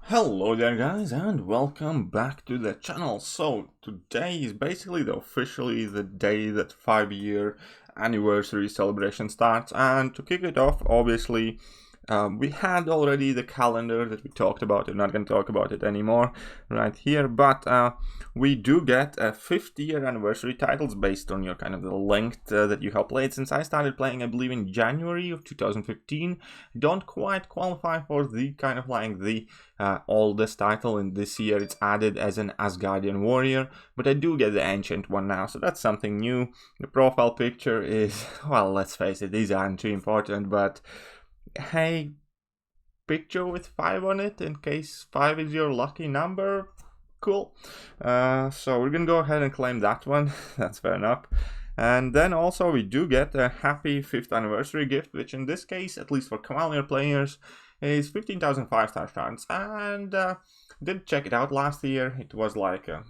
Hello there guys and welcome back to the channel. So today is basically officially the day that 5-year anniversary celebration starts, and to kick it off, obviously we had already the calendar that we talked about. I'm not going to talk about it anymore right here, but we do get a 50-year anniversary titles based on your kind of the length that you have played. Since I started playing, I believe in January of 2015, don't quite qualify for the kind of like the oldest title, and this year it's added as an Asgardian warrior, but I do get the ancient one now, so that's something new. The profile picture is, well, let's face it, these aren't too important, but hey, picture with 5 on it in case 5 is your lucky number. Cool. So we're gonna go ahead and claim that one. That's fair enough. And then also we do get a happy 5th anniversary gift, which in this case, at least for Cavalier players, is 15,000 5-star shards. And did check it out last year. It was like a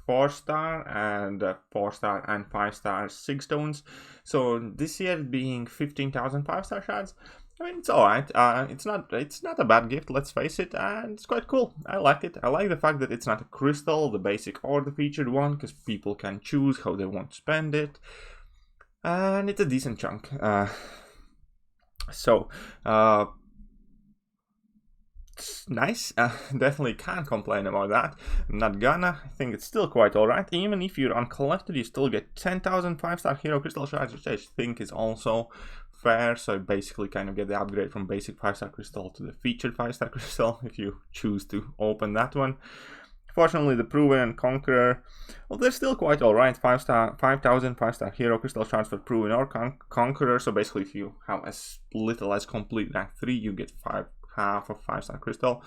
4-star and 4-star and 5-star 6 stones. So this year being 15,000 5-star shards, I mean, it's alright. It's not a bad gift, let's face it, and it's quite cool. I like it. I like the fact that it's not a crystal, the basic or the featured one, because people can choose how they want to spend it. And it's a decent chunk. It's nice. Definitely can't complain about that. I'm not gonna. I think it's still quite alright. Even if you're uncollected, you still get 10,000 5-star hero crystal shards, which I think is also fair. So you basically kind of get the upgrade from basic 5-star crystal to the featured 5-star crystal if you choose to open that one. Fortunately, the Proven and Conqueror, well, they're still quite alright. 5,000 5-star hero crystal shards for Proven or Conqueror. So basically, if you have as little as complete rank 3, you get half of 5-star crystal,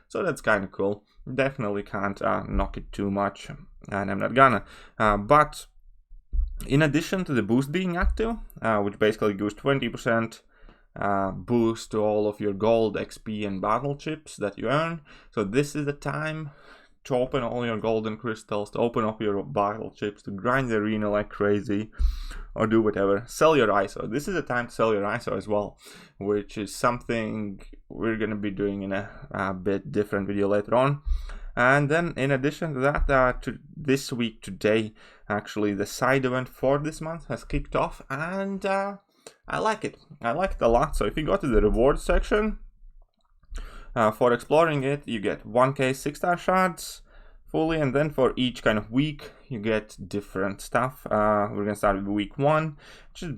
so that's kind of cool. Definitely can't knock it too much, and I'm not gonna. But in addition to the boost being active, which basically gives 20% boost to all of your gold, XP, and battle chips that you earn, so this is the time to open all your golden crystals, to open up your battle chips, to grind the arena like crazy, or do whatever. Sell your ISO. This is the time to sell your ISO as well, which is something we're going to be doing in a bit different video later on. And then in addition to that, to this week, today, actually, the side event for this month has kicked off, and I like it. I like it a lot. So if you go to the reward section, for exploring it, you get 1k 6-star shards fully, and then for each kind of week, you get different stuff. We're gonna start with week 1, which is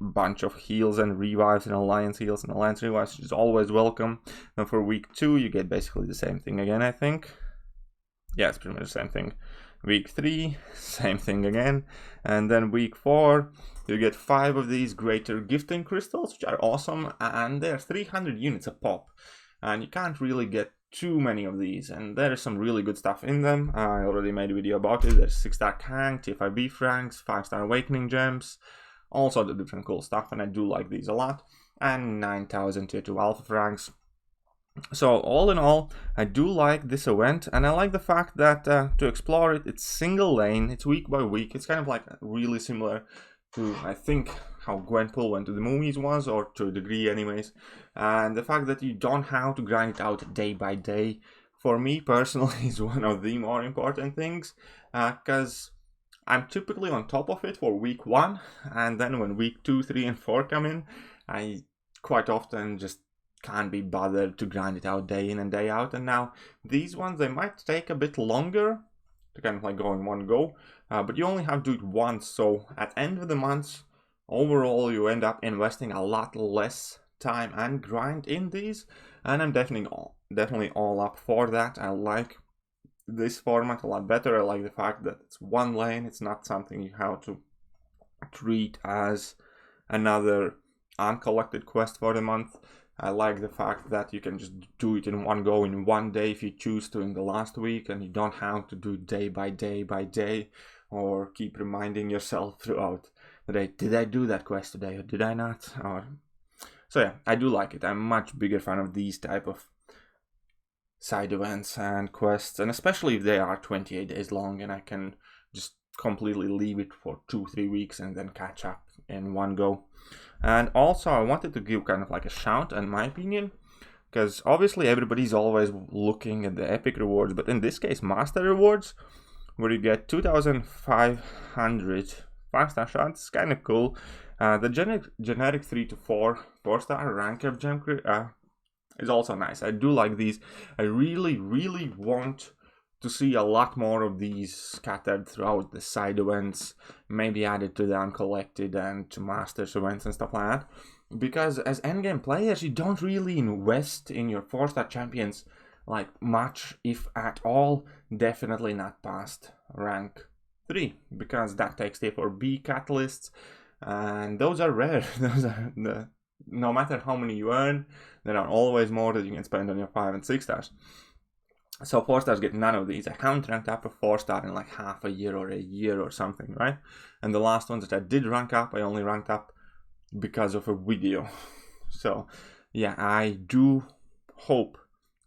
a bunch of heals and revives and alliance heals and alliance revives, which is always welcome. And for week 2, you get basically the same thing again, I think. Yeah, it's pretty much the same thing. Week 3, same thing again. And then week 4, you get 5 of these greater gifting crystals, which are awesome, and they're 300 units a pop. And you can't really get too many of these, and there is some really good stuff in them. I already made a video about it. There's 6-star Kang, T5B franks, 5-star Awakening gems, all sorts of different cool stuff, and I do like these a lot. And 9,000 tier 2 alpha franks. So all in all, I do like this event, and I like the fact that to explore it, it's single lane, it's week by week. It's kind of like really similar to, I think, how Gwenpool went to the movies was, or to a degree anyways. And the fact that you don't have to grind it out day by day, for me personally, is one of the more important things, because I'm typically on top of it for week 1, and then when week 2, 3, and 4 come in, I quite often just can't be bothered to grind it out day in and day out. And now these ones, they might take a bit longer to kind of like go in one go, but you only have to do it once, so at the end of the month, overall you end up investing a lot less time and grind in these, and I'm definitely all up for that. I like this format a lot better. I like the fact that it's one lane, it's not something you have to treat as another uncollected quest for the month. I like the fact that you can just do it in one go in one day if you choose to in the last week, and you don't have to do day by day by day, or keep reminding yourself throughout the day, did I do that quest today or did I not? So yeah, I do like it. I'm a much bigger fan of these type of side events and quests, and especially if they are 28 days long and I can just completely leave it for 2-3 weeks and then catch up in one go. And also I wanted to give kind of like a shout, in my opinion, because obviously everybody's always looking at the epic rewards, but in this case, master rewards, where you get 2,500 5-star shots, kind of cool. The generic 3 to 4 4-star rank up gem is also nice. I do like these. I really want to see a lot more of these scattered throughout the side events, maybe added to the uncollected and to masters events and stuff like that. Because as endgame players, you don't really invest in your 4-star champions like much, if at all. Definitely not past rank 3, because that takes T4B catalysts, and those are rare. Those are no matter how many you earn, there are always more that you can spend on your 5 and 6 stars. So 4 stars get none of these. I haven't ranked up a 4-star in like half a year or something, right? And the last ones that I did rank up, I only ranked up because of a video. So yeah, I do hope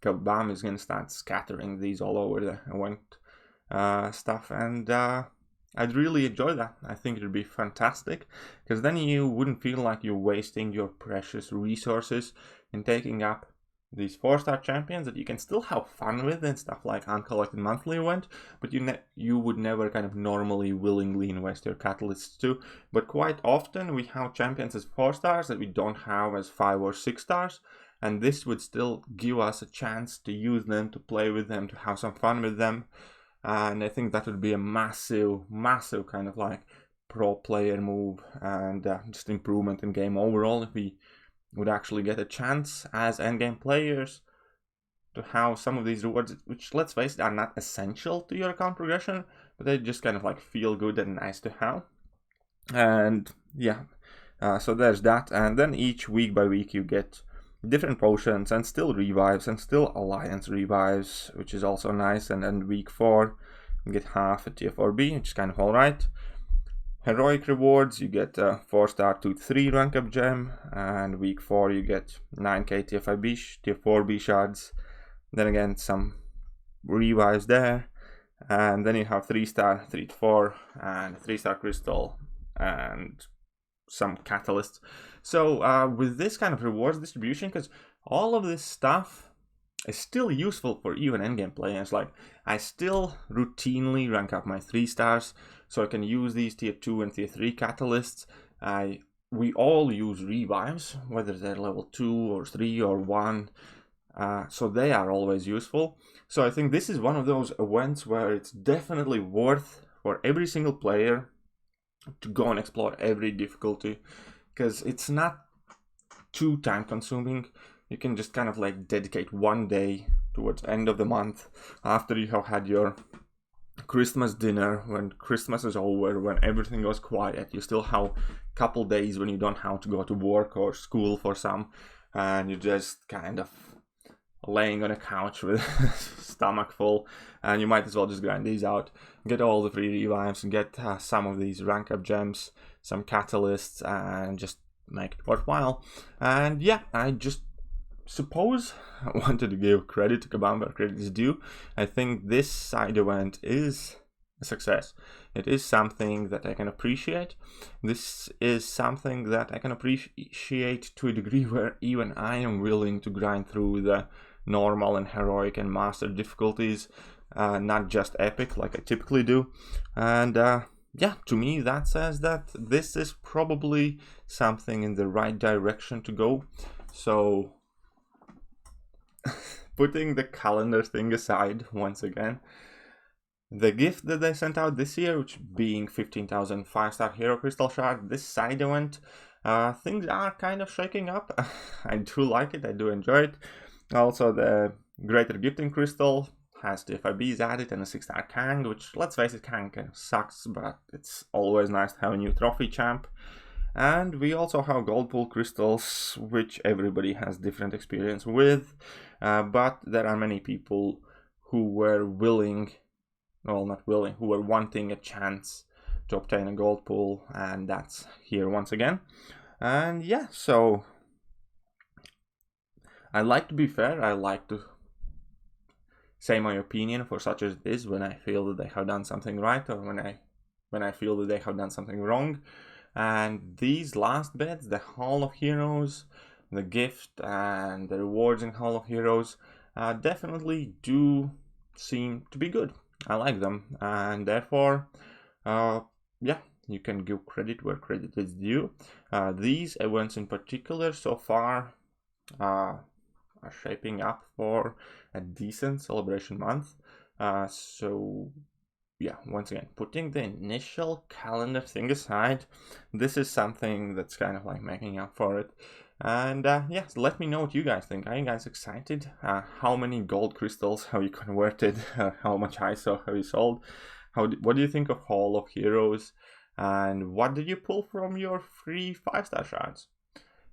Kabam is gonna start scattering these all over the event stuff, and I'd really enjoy that. I think it would be fantastic, because then you wouldn't feel like you're wasting your precious resources in taking up these 4-star champions that you can still have fun with and stuff like uncollected monthly event, but you would never kind of normally willingly invest your catalysts to. But quite often we have champions as 4 stars that we don't have as 5 or 6 stars, and this would still give us a chance to use them, to play with them, to have some fun with them. And I think that would be a massive kind of like pro player move, and just improvement in game overall if we would actually get a chance as endgame players to have some of these rewards, which, let's face it, are not essential to your account progression, but they just kind of like feel good and nice to have. And yeah, so there's that. And then each week by week you get different potions and still revives and still alliance revives, which is also nice. And then week 4 you get half a T4B, which is kind of alright. Heroic rewards, you get a 4-star to 3 rank up gem, and week 4 you get 9k T4B shards. Then again some revives there, and then you have 3-star 3 to 4 and 3-star crystal and some catalysts. So with this kind of rewards distribution, because all of this stuff is still useful for even endgame players. Like, I still routinely rank up my 3 stars, so I can use these tier 2 and tier 3 catalysts. We all use revives, whether they're level 2 or 3 or 1, so they are always useful. So I think this is one of those events where it's definitely worth for every single player to go and explore every difficulty, because it's not too time consuming. You can just kind of like dedicate one day towards end of the month, after you have had your Christmas dinner, when Christmas is over, when everything goes quiet. You still have a couple days when you don't have to go to work or school for some, and you're just kind of laying on a couch with stomach full, and you might as well just grind these out, get all the free revives, and get some of these rank up gems, some catalysts, and just make it worthwhile. And yeah, I just suppose I wanted to give credit to Kabam where credit is due. I think this side event is a success. It is something that I can appreciate. This is something that I can appreciate to a degree where even I am willing to grind through the normal and heroic and master difficulties, not just epic like I typically do. And yeah, to me that says that this is probably something in the right direction to go. So putting the calendar thing aside once again, the gift that they sent out this year, which being 15,000 5-star hero crystal shard, this side event, things are kind of shaking up. I do like it, I do enjoy it. Also, the greater gifting crystal has the FIBs added and a 6-star Kang, which, let's face it, Kang kind of sucks, but it's always nice to have a new trophy champ. And we also have gold pool crystals, which everybody has different experience with, but there are many people who were willing, well, not willing, who were wanting a chance to obtain a gold pool, and that's here once again. And yeah, so I like to be fair. I like to say my opinion for such as this when I feel that they have done something right, or when I feel that they have done something wrong. And these last bits, the Hall of Heroes, the gift and the rewards in Hall of Heroes definitely do seem to be good. I like them, and therefore, yeah, you can give credit where credit is due. These events in particular so far are shaping up for a decent celebration month. So yeah, once again, putting the initial calendar thing aside, this is something that's kind of like making up for it. And yeah, so let me know what you guys think. Are you guys excited? How many gold crystals have you converted? How much ISO have you sold? What do you think of Hall of Heroes? And what did you pull from your free 5-star shards?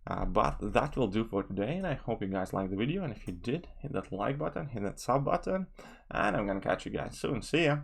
But that will do for today, and I hope you guys liked the video. And if you did, hit that like button, hit that sub button, and I'm gonna catch you guys soon. See ya!